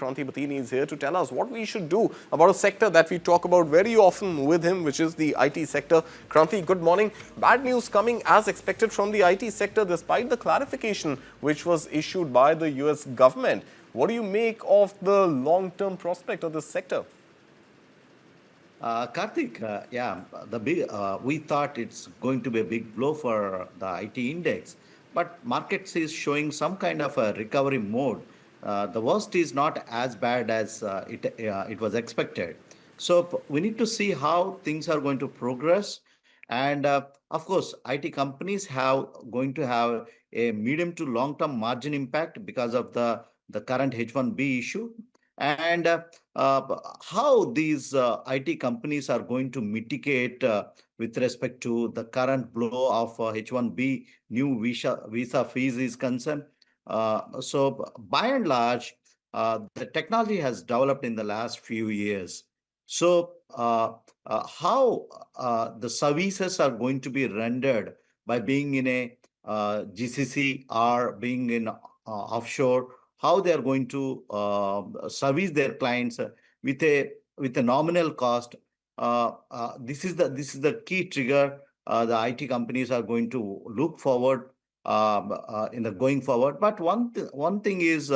Kranthi Bathini is here to tell us what we should do about a sector that we talk about very often with him, which is the IT sector. Kranthi, good morning. Bad news coming as expected from the IT sector despite the clarification which was issued by the US government. What do you make of the long-term prospect of this sector? Kartik, we thought it's going to be a big blow for the IT index, but markets is showing some kind of a recovery mode. The worst is not as bad as it was expected. So we need to see how things are going to progress. And of course, IT companies have going to have a medium to long-term margin impact because of the current H-1B issue. And how these IT companies are going to mitigate with respect to the current blow of H-1B new visa fees is concerned. So by and large, the technology has developed in the last few years. So how the services are going to be rendered by being in a GCC or being in offshore, how they are going to service their clients with a nominal cost. This is the key trigger the IT companies are going to look forward in the going forward. But one thing is,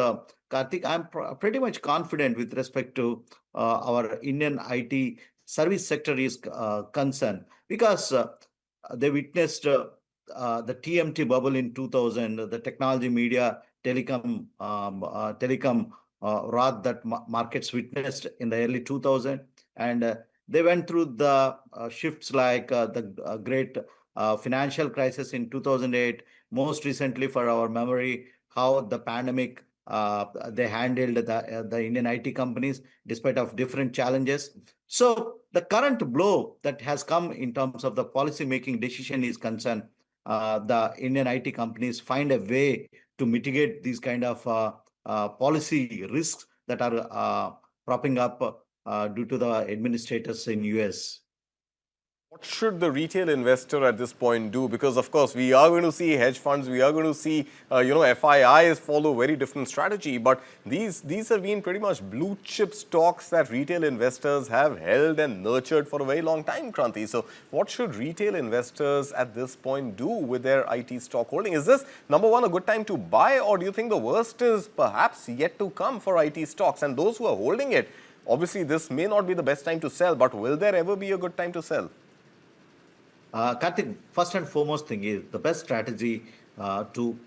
Kartik, I'm pretty much confident with respect to our Indian IT service sector is concerned, because they witnessed the TMT bubble in 2000, the technology, media, telecom wrath that markets witnessed in the early 2000, and they went through the shifts like the great financial crisis in 2008. Most recently, for our memory, how the pandemic they handled the Indian IT companies despite of different challenges. So the current blow that has come in terms of the policy making decision is concerned. The Indian IT companies find a way to mitigate these kind of policy risks that are propping up due to the administrators in US. What should the retail investor at this point do? Because, of course, we are going to see hedge funds, we are going to see, FIIs follow very different strategy. But these have been pretty much blue chip stocks that retail investors have held and nurtured for a very long time, Kranthi. So what should retail investors at this point do with their IT stock holding? Is this, number one, a good time to buy, or do you think the worst is perhaps yet to come for IT stocks? And those who are holding it, obviously, this may not be the best time to sell, but will there ever be a good time to sell? Kartik, first and foremost thing is the best strategy to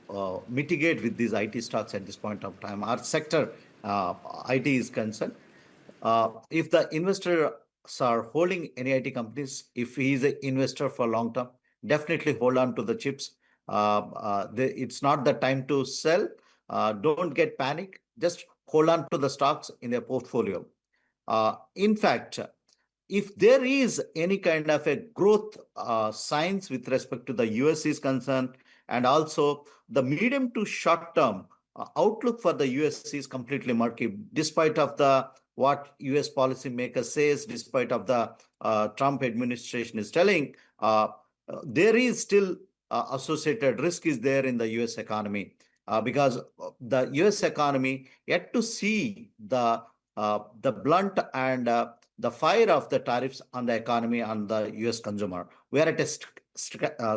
mitigate with these IT stocks at this point of time. Our sector, IT is concerned. If the investors are holding any IT companies, if he is an investor for long term, definitely hold on to the chips. It's not the time to sell. Don't get panic. Just hold on to the stocks in their portfolio. In fact, if there is any kind of a growth signs with respect to the US is concerned, and also the medium to short term outlook for the US is completely murky, despite of the what US policymakers says, despite of the Trump administration is telling, there is still associated risk is there in the US economy, because the US economy yet to see the blunt and the fire of the tariffs on the economy, on the US consumer. We are at a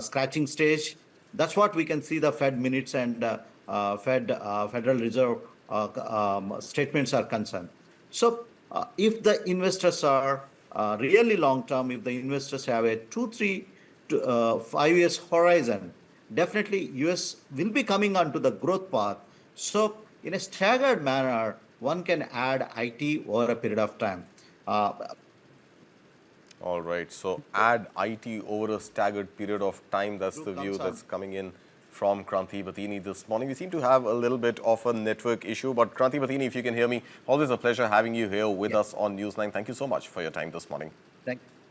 scratching stage. That's what we can see the Fed minutes and Federal Reserve statements are concerned. So if the investors are really long term, if the investors have a 2, 3 to 5 years horizon, definitely US will be coming onto the growth path. So in a staggered manner, one can add IT over a period of time. All right. So add IT over a staggered period of time. That's the view that's coming in from Kranthi Bathini this morning. We seem to have a little bit of a network issue, but Kranthi Bathini, if you can hear me, always a pleasure having you here with us on News9. Thank you so much for your time this morning. Thank you.